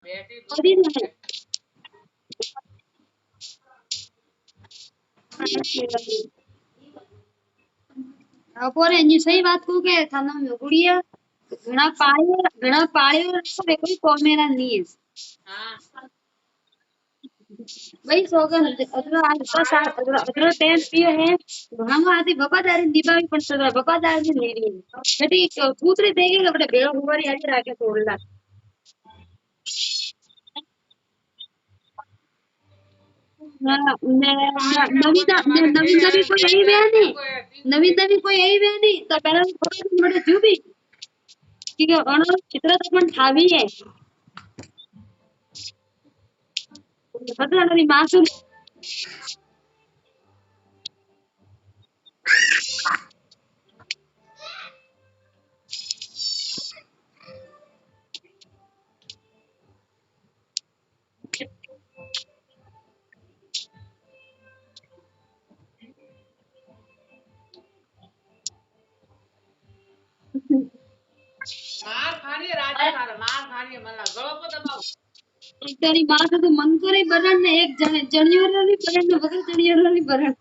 अभी नहीं अपने ये सही बात को के थाना में गुड़िया घना पाड़े रे कोई कॉमेरा नहीं है भाई सोगन अगर आज बस अगर टेन पिए है हम आदि बपादारी निभावी पण सदा बपादारी नहीं रही छठी कूतरे देगे अपने बेड़ा हुवारी आके राके तोड़ला नवीनता भी कोई यही बयान नहीं नवीनता भी कोई यही बयान नहीं तो पहले थोड़ा बड़े जो भी ठीक है और चित्र तो अपन ठावी है पता नहीं मासूम तेरी माँ से तो मन करे बरन ने एक जनियोर वाली बरन ने बगल जनियोर वाली बरन